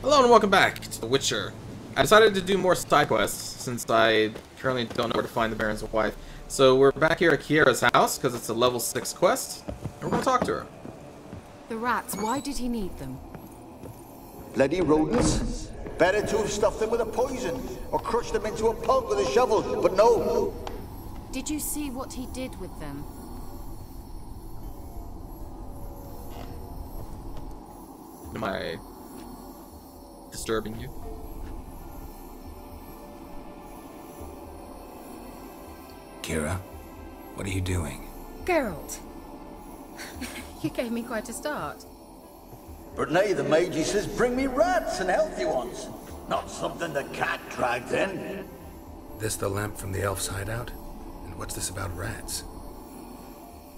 Hello and welcome back to The Witcher. I decided to do more side quests since I currently don't know where to find the Baron's wife. So we're back here at Kiera's house because it's a level 6 quest, and we're going to talk to her. The rats, why did he need them? Bloody rodents. Better to have stuffed them with a poison, or crushed them into a pulp with a shovel, but no. Did you see what he did with them? Am I disturbing you? Kira, what are you doing? Geralt. You gave me quite a start. But nay, the mage, he says, bring me rats and healthy ones. Not something the cat dragged in. This the lamp from the elf's hideout? And what's this about rats?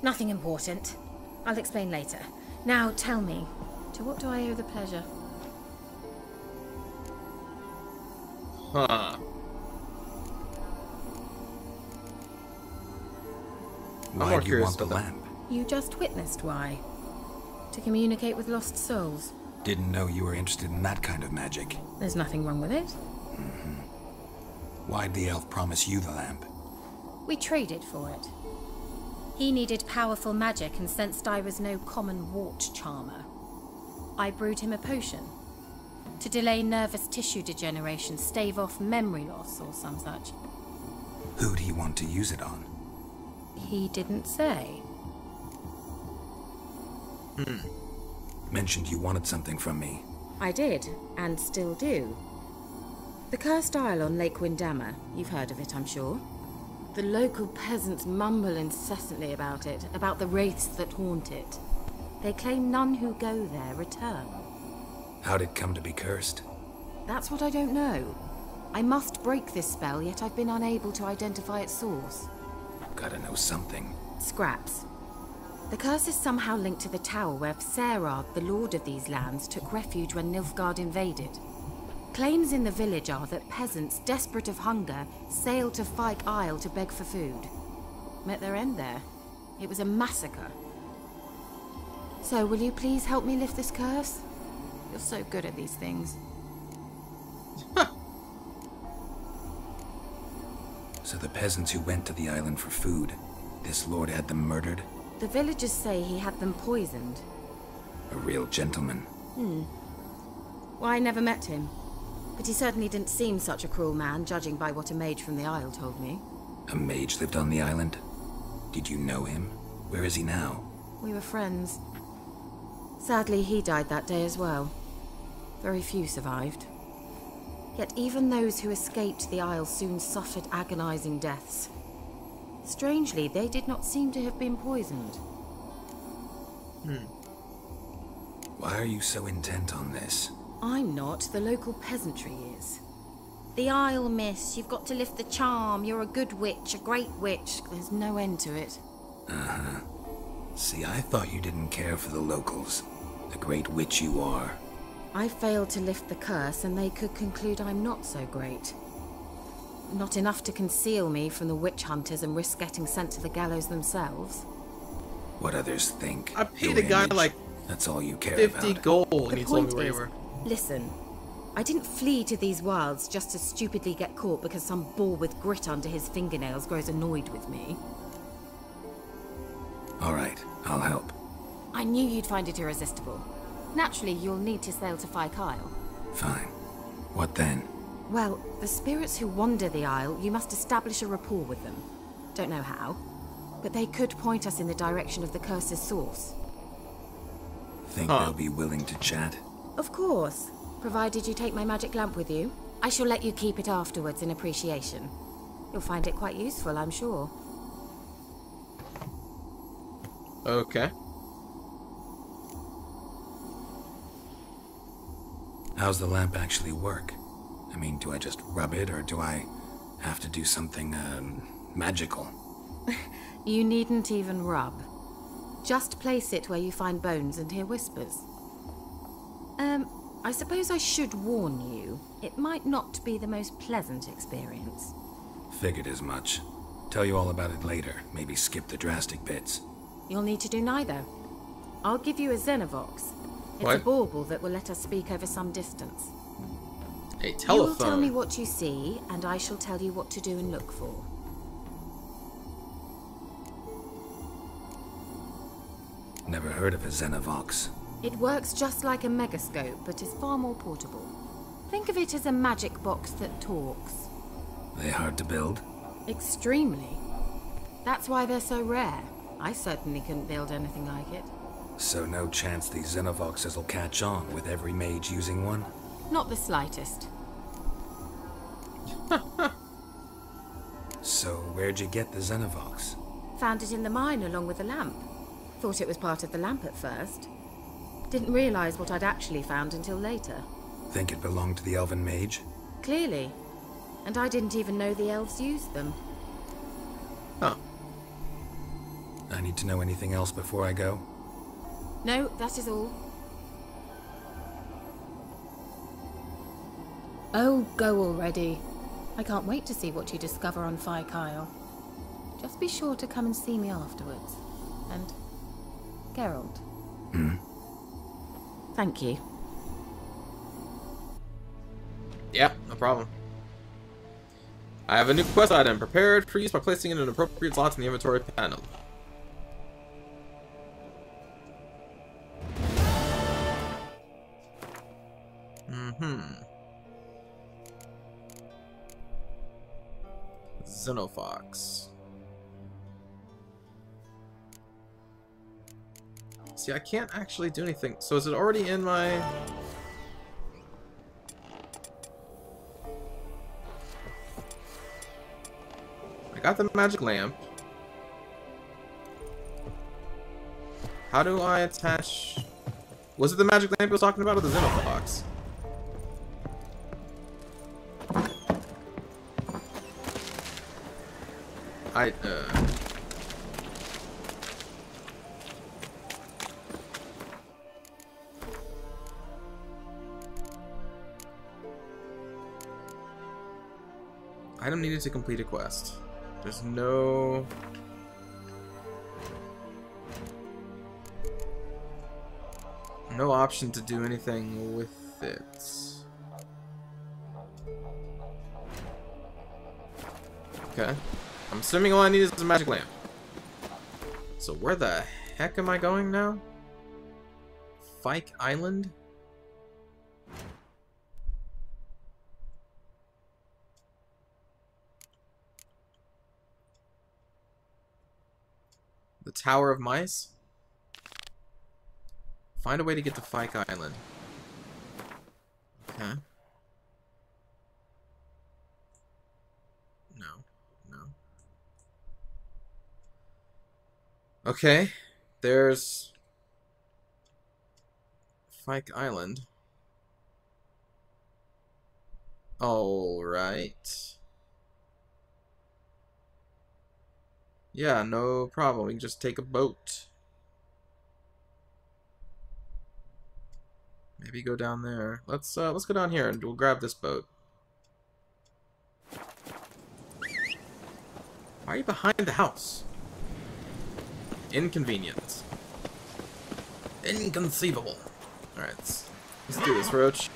Nothing important. I'll explain later. Now tell me, to what do I owe the pleasure? Huh. Why do you want the lamp? You just witnessed why. To communicate with lost souls. Didn't know you were interested in that kind of magic. There's nothing wrong with it. Why'd the elf promise you the lamp? We traded for it. He needed powerful magic and sensed I was no common wart charmer. I brewed him a potion. To delay nervous tissue degeneration, stave off memory loss or some such. Who do you want to use it on? He didn't say. Mentioned you wanted something from me. I did, and still do. The cursed isle on Lake Windammer. You've heard of it, I'm sure. The local peasants mumble incessantly about it, about the wraiths that haunt it. They claim none who go there return. How'd it come to be cursed? That's what I don't know. I must break this spell, yet I've been unable to identify its source. Gotta know something. Scraps. The curse is somehow linked to the tower where Serard, the lord of these lands, took refuge when Nilfgaard invaded. Claims in the village are that peasants, desperate of hunger, sailed to Fyke Isle to beg for food. Met their end there. It was a massacre. So, will you please help me lift this curse? You're so good at these things. So the peasants who went to the island for food, this lord had them murdered? The villagers say he had them poisoned. A real gentleman. Well, I never met him. But he certainly didn't seem such a cruel man, judging by what a mage from the Isle told me. A mage lived on the island? Did you know him? Where is he now? We were friends. Sadly, he died that day as well. Very few survived. Yet even those who escaped the Isle soon suffered agonizing deaths. Strangely, they did not seem to have been poisoned. Why are you so intent on this? I'm not, the local peasantry is. The Isle, miss, you've got to lift the charm. You're a good witch, a great witch. There's no end to it. See, I thought you didn't care for the locals. The great witch you are. I failed to lift the curse, and they could conclude I'm not so great. Not enough to conceal me from the witch hunters and risk getting sent to the gallows themselves. What others think. I paid your a guy image, like that's all you care 50 about. gold and The he told me point where you is, were. listen, I didn't flee to these wilds just to stupidly get caught because some boar with grit under his fingernails grows annoyed with me. All right, I'll help. I knew you'd find it irresistible. Naturally, you'll need to sail to Fyke Isle. Fine. What then? Well, the spirits who wander the Isle, you must establish a rapport with them. Don't know how, but they could point us in the direction of the curse's source. Think they'll be willing to chat? Of course, provided you take my magic lamp with you. I shall let you keep it afterwards in appreciation. You'll find it quite useful, I'm sure. Okay. How's the lamp actually work? I mean, do I just rub it, or do I have to do something, magical? You needn't even rub. Just place it where you find bones and hear whispers. I suppose I should warn you. It might not be the most pleasant experience. Figured as much. Tell you all about it later. Maybe skip the drastic bits. You'll need to do neither. I'll give you a Xenovox. It's What? a bauble that will let us speak over some distance. A You will telephone. tell me what you see, and I shall tell you what to do and look for. Never heard of a Xenovox. It works just like a megascope, but is far more portable. Think of it as a magic box that talks. They hard to build? Extremely. That's why they're so rare. I certainly couldn't build anything like it. So no chance these Xenovoxes will catch on with every mage using one? Not the slightest. So where'd you get the Xenovox? Found it in the mine along with the lamp. Thought it was part of the lamp at first. Didn't realize what I'd actually found until later. Think it belonged to the elven mage? Clearly. And I didn't even know the elves used them. Huh. I need to know anything else before I go? No, that is all. Oh, go already. I can't wait to see what you discover on Phi Kyle. Just be sure to come and see me afterwards. And Geralt. Thank you. Yeah, no problem. I have a new quest item prepared for use by placing it in an appropriate slot in the inventory panel. Xenofox. See, I can't actually do anything. So is it already in my... I got the magic lamp. How do I attach... Was it the magic lamp I was talking about or the Xenofox? I Item needed to complete a quest. There's no... no option to do anything with it. Okay. I'm assuming all I need is a magic lamp. So where the heck am I going now? Fike Island? The Tower of Mice? Find a way to get to Fike Island. Okay. No. No. Okay. There's... Fike Island. Alright. Yeah, no problem. We can just take a boat. Maybe go down there. Let's go down here and we'll grab this boat. Why are you behind the house? Inconvenient. Inconceivable. Alright, let's do this, Roach.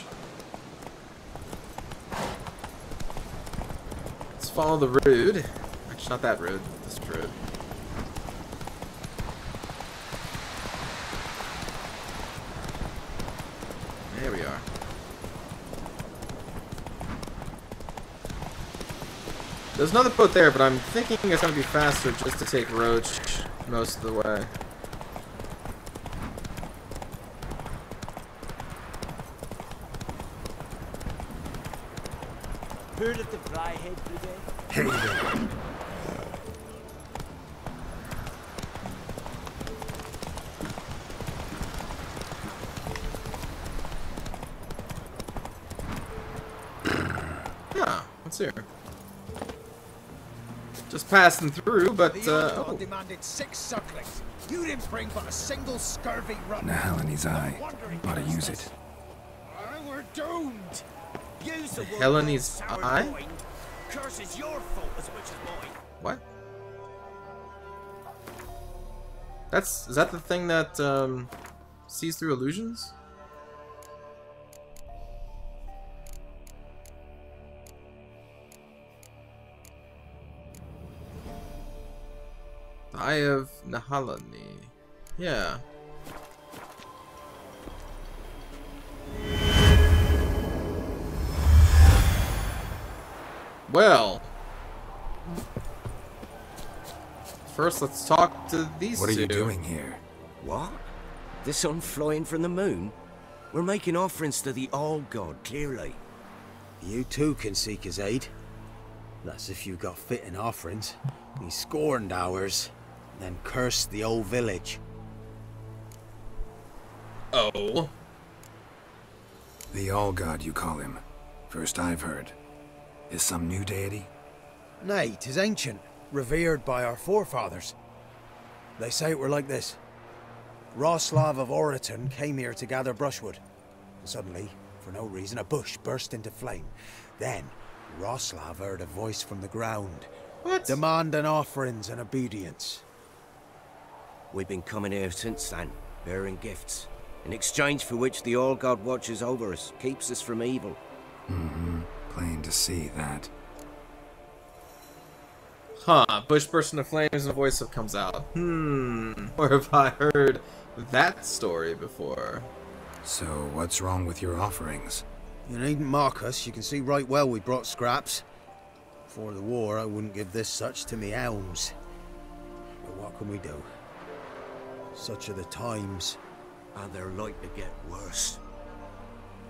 Let's follow the road. Actually, not that road. This road. There we are. There's another boat there, but I'm thinking it's going to be faster just to take Roach most of the way. Heard of the Flyhead Brigade? Hey there. Yeah, what's here? Just passing through, but The demanded 6 circlings. You didn't bring but a single scurvy run. Now in his eye. Ought to use it. We're doomed. Use the word Helene's sour eye? loin. Curse is your fault as much as mine. What? Is that the thing that sees through illusions? Eye of Nahalani. Yeah. Well, first let's talk to these two. What are you doing here? What? The sun flying from the moon? We're making offerings to the All-God, clearly. You too can seek his aid. That's if you got fitting offerings. He scorned ours, then cursed the old village. Oh. The All-God, you call him. First I've heard. Is some new deity? Nay, 'tis ancient, revered by our forefathers. They say it were like this. Roslav of Oriton came here to gather brushwood. And suddenly, for no reason, a bush burst into flame. Then, Roslav heard a voice from the ground. What? Demanding offerings and obedience. We've been coming here since then, bearing gifts, in exchange for which the All-God watches over us, keeps us from evil. Mm-hmm. Plain to see that. Huh. Bush bursts into flames and a voice comes out. Or have I heard that story before? So, what's wrong with your offerings? You needn't mock us, you can see right well we brought scraps. Before the war, I wouldn't give this such to me elms. But what can we do? Such are the times. And they're like to get worse.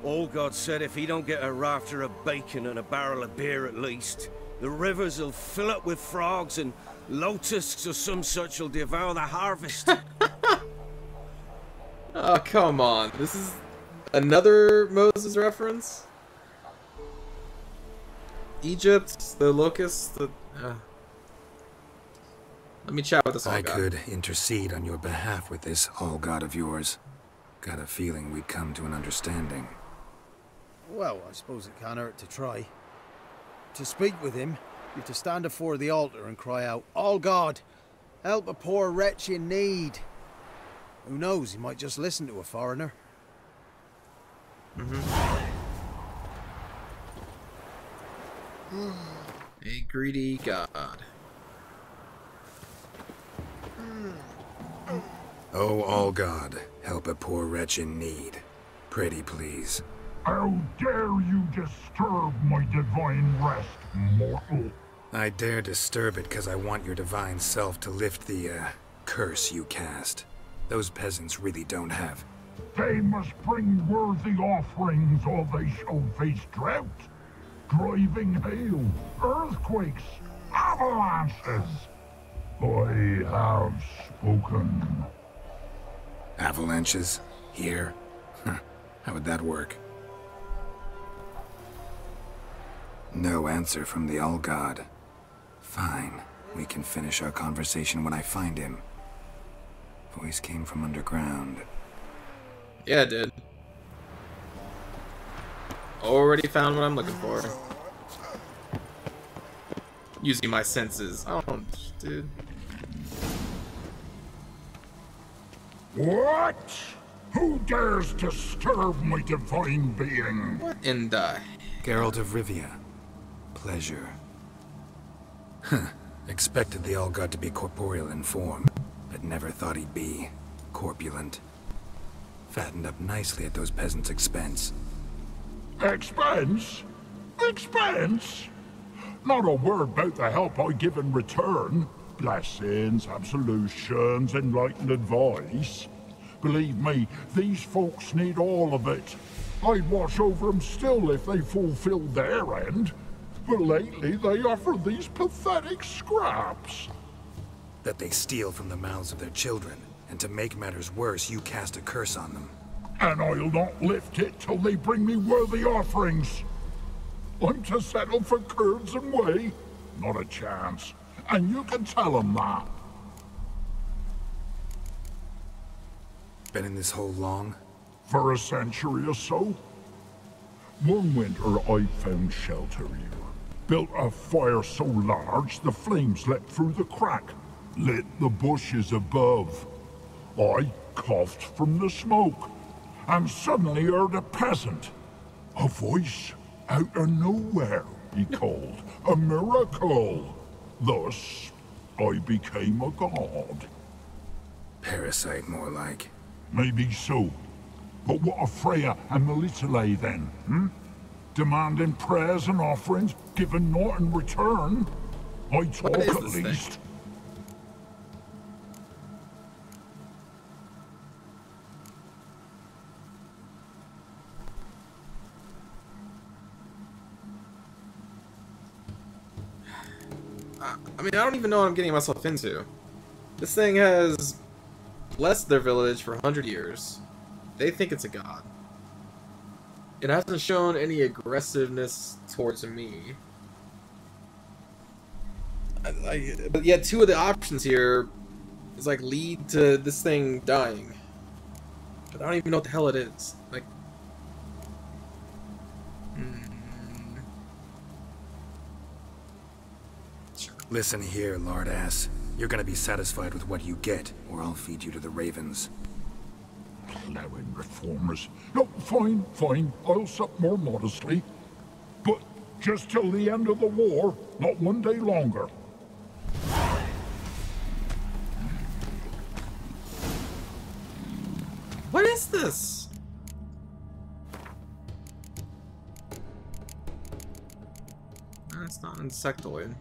All-God said if he don't get a rafter of bacon and a barrel of beer at least, the rivers will fill up with frogs and locusts or some such will devour the harvest. Oh, come on. This is another Moses reference? Egypt, the locusts, the... Let me chat with this I All-God. could intercede on your behalf with this All-God of yours. Got a feeling we'd come to an understanding. Well, I suppose it can't hurt to try. To speak with him, you have to stand before the altar and cry out, "All God, help a poor wretch in need." Who knows, he might just listen to a foreigner. A greedy god. Oh, All-God, help a poor wretch in need. Pretty please. How dare you disturb my divine rest, mortal? I dare disturb it because I want your divine self to lift the, curse you cast. Those peasants really don't have. They must bring worthy offerings or they shall face drought, driving hail, earthquakes, avalanches. I have spoken. Avalanches? Here? Huh. How would that work? No answer from the All-God. Fine. We can finish our conversation when I find him. Voice came from underground. Yeah, it did. Already found what I'm looking for. Using my senses. I don't... Dude. What? Who dares disturb my divine being? What in the... Geralt of Rivia. Pleasure. Huh. Expected the All-God to be corporeal in form, but never thought he'd be corpulent. Fattened up nicely at those peasants' expense. Expense? Expense? Not a word about the help I give in return. Blessings, absolutions, enlightened advice. Believe me, these folks need all of it. I'd watch over them still if they fulfilled their end. But lately they offer these pathetic scraps. That they steal from the mouths of their children, and to make matters worse, you cast a curse on them. And I'll not lift it till they bring me worthy offerings. I'm to settle for curds and whey? Not a chance. And you can tell them that. Been in this hole long? For a century or so. One winter I found shelter here. Built a fire so large the flames leapt through the crack, lit the bushes above. I coughed from the smoke, and suddenly heard a peasant. A voice out of nowhere, he called. A miracle. Thus, I became a god. Parasite, more like. Maybe so. But what of Freya and Melitele then, hmm? Demanding prayers and offerings, giving naught in return? I talk at least. I mean, I don't even know what I'm getting myself into. This thing has blessed their village for 100 years. They think it's a god. It hasn't shown any aggressiveness towards me. But yet, two of the options here is like lead to this thing dying. But I don't even know what the hell it is. Like, Listen here, lord-ass. You're gonna be satisfied with what you get, or I'll feed you to the ravens. Plowing reformers. No, fine, fine. I'll sup more modestly. But just till the end of the war, not one day longer. what is this? It's not an insectoid.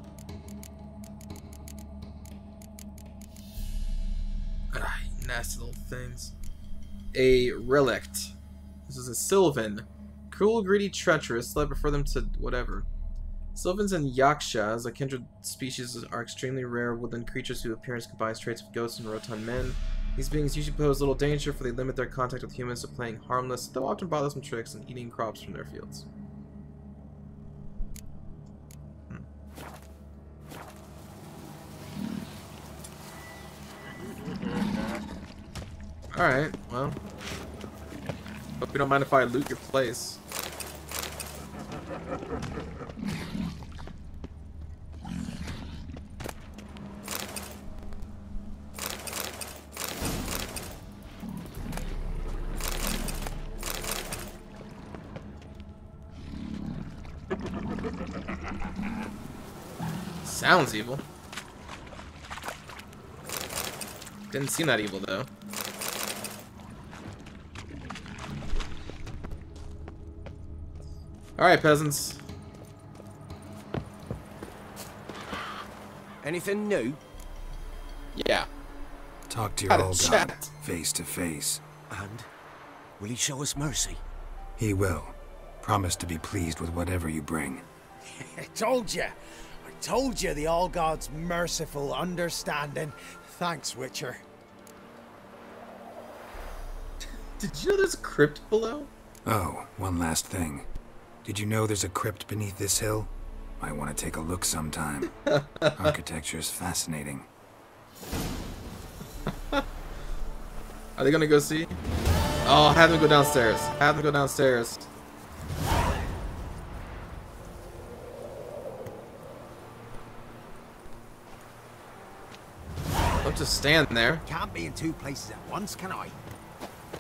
Ah, you nasty little things. A relict. This is a Sylvan. Cruel, greedy, treacherous, so I prefer them to whatever. Sylvans and Yakshas, a kindred species, are extremely rare woodland creatures whose appearance combines traits of ghosts and rotund men. These beings usually pose little danger, for they limit their contact with humans to playing harmless, though often bothersome tricks and eating crops from their fields. Alright, well. Hope you don't mind if I loot your place. Sounds evil. Didn't seem that evil though. Alright, peasants. Anything new? Yeah. Talk to your old god, face to face. And? Will he show us mercy? He will. Promise to be pleased with whatever you bring. I told you. I told you the All-God's merciful, understanding. Thanks, Witcher. Did you know there's a crypt below? Oh, one last thing. Did you know there's a crypt beneath this hill? Might want to take a look sometime. Architecture's fascinating. Are they gonna go see? Oh, have them go downstairs. Have them go downstairs. Don't just stand there. Can't be in two places at once, can I?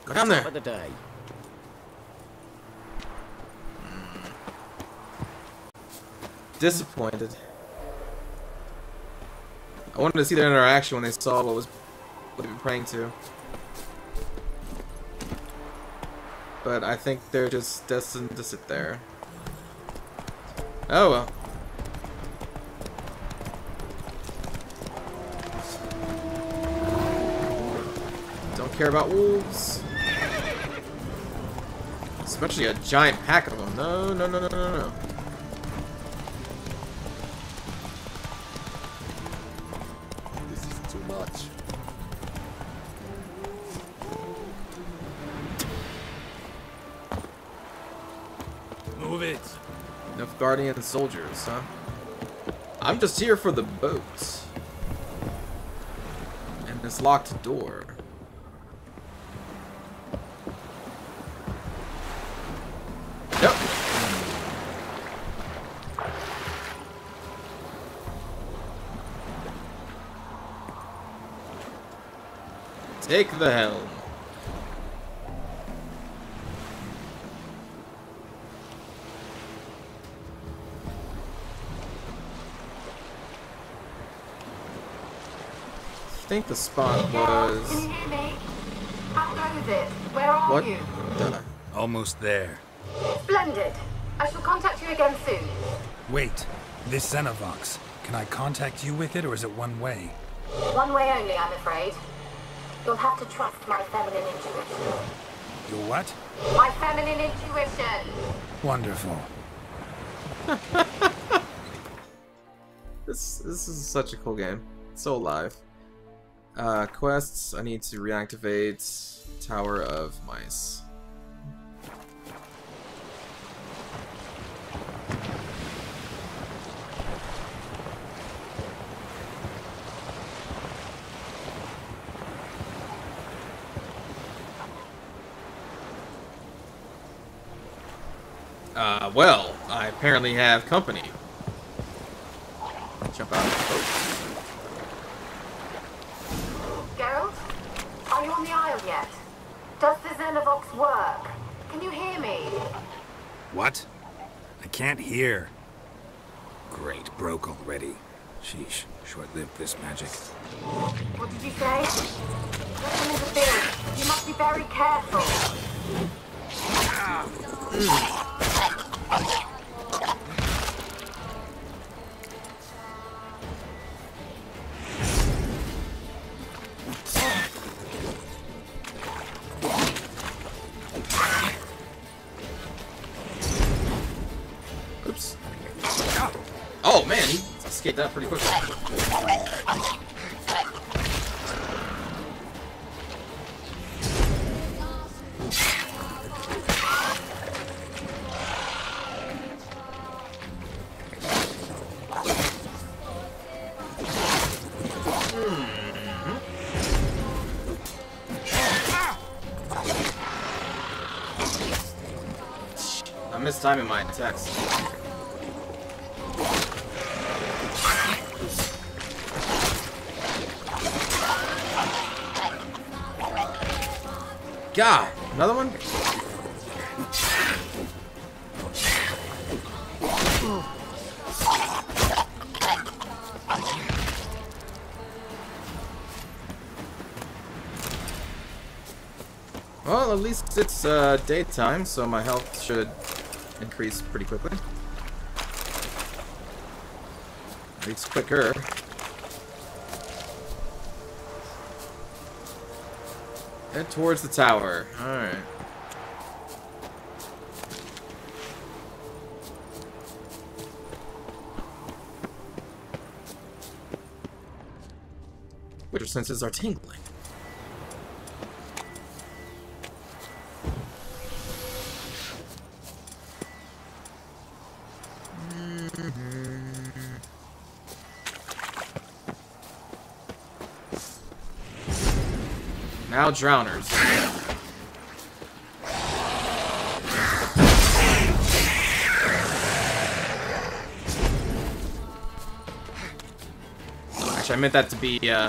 Go down there. Top of the day. Disappointed. I wanted to see their interaction when they saw what they were praying to. But I think they're just destined to sit there. Oh well. Don't care about wolves. Especially a giant pack of them. No, no, no, no, no, no. This is too much. Move it. Enough guardian soldiers, huh? I'm just here for the boats. And this locked door. Yep. Take the helm. think the spot was... Can you hear me? How goes it? Where are What? you? Almost there. Splendid. I shall contact you again soon. Wait, this Xenovox. Can I contact you with it, or is it one way? One way only, I'm afraid. You'll have to trust my feminine intuition. Your what? My feminine intuition! Wonderful. This is such a cool game. It's so alive. Quests. I need to reactivate Tower of Mice. Well, I apparently have company. Jump out of the boat. Geralt? Are you on the Isle yet? Does the Xenovox work? Can you hear me? What? I can't hear. Great, broke already. Sheesh, short-lived this magic. What did you say? Listen in the field. You must be very careful. Oops. Oh man, he escaped that pretty quickly. I missed time in my attacks. God, another one? Well, at least it's daytime, so my health should increase pretty quickly. At least quicker. Head towards the tower. Alright. Which senses are tingling. Now drowners. Actually, I meant that to be shields.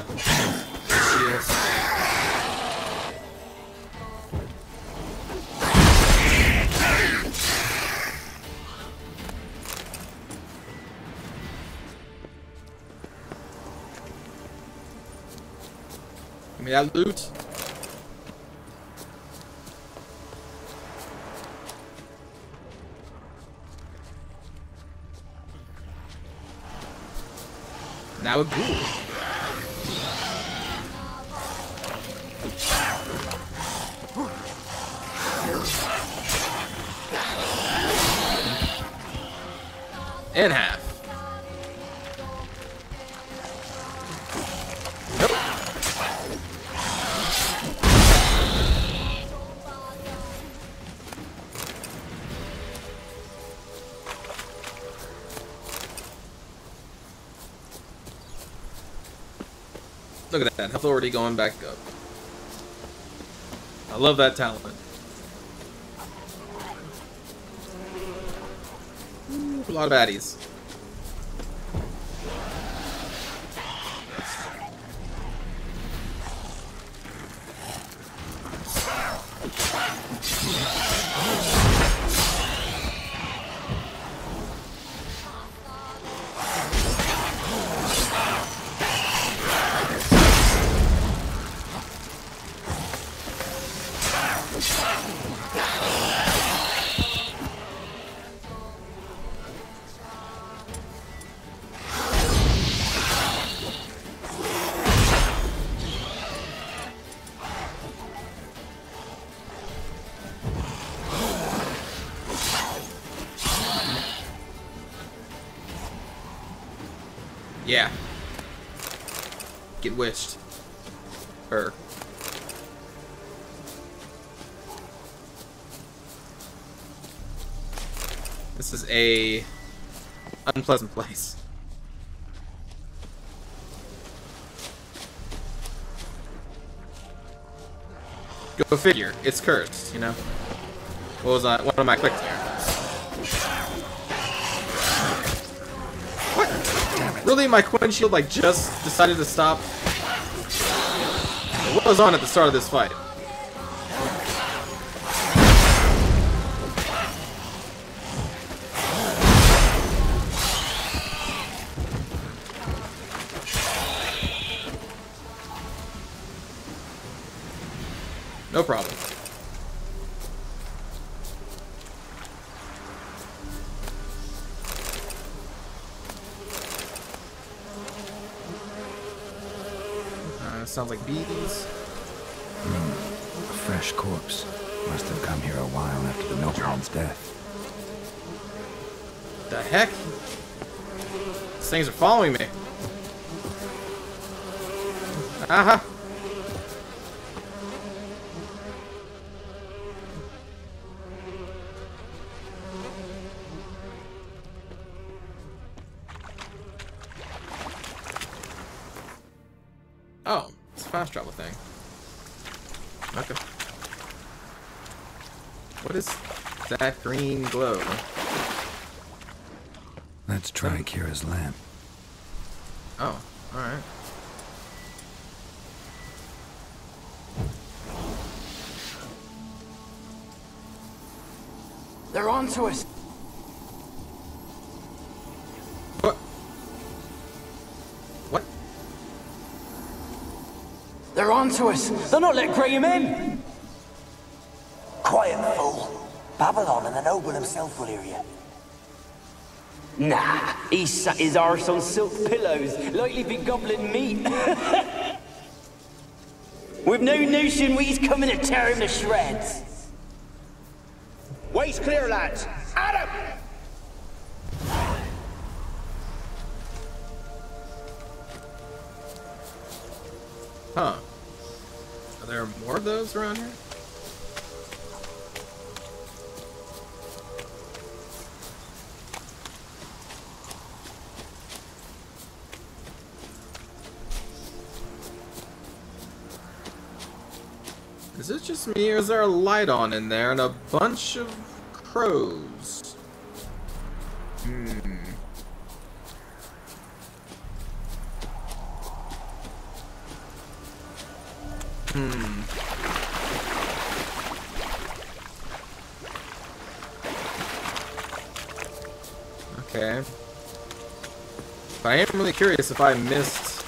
Give me that loot. Now a ghoul. In half. Nope. Look at that, health already going back up. I love that talent. Ooh, a lot of baddies. Yeah. Get witched. Her. This is a unpleasant place. Go figure. It's cursed, you know? What am I clicking here? What? Really? My coin shield, like, just decided to stop? What was on at the start of this fight? No problem. Sounds like bees. A fresh corpse. Must have come here a while after the nobleman's death. The heck? These things are following me. Aha! Oh, it's a fast travel thing. Okay. What is that green glow? Let's try Kira's lamp. Oh, alright. They're on to us. What? What? They're on to us. They're not letting Graham in. Quiet, fool. Babylon and the noble himself will hear you. Nah, he sat his arse on silk pillows, like he'd be gobbling meat. We've no notion he's coming to tear him to shreds. Way's clear, lads. Adam! Huh. Are there more of those around here? Is it just me, or is there a light on in there and a bunch of crows? Okay. But I am really curious if I missed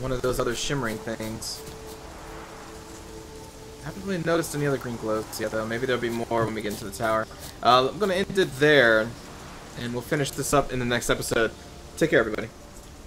one of those other shimmering things. I haven't really noticed any other green glows yet, though. Maybe there'll be more when we get into the tower. I'm going to end it there, and we'll finish this up in the next episode. Take care, everybody.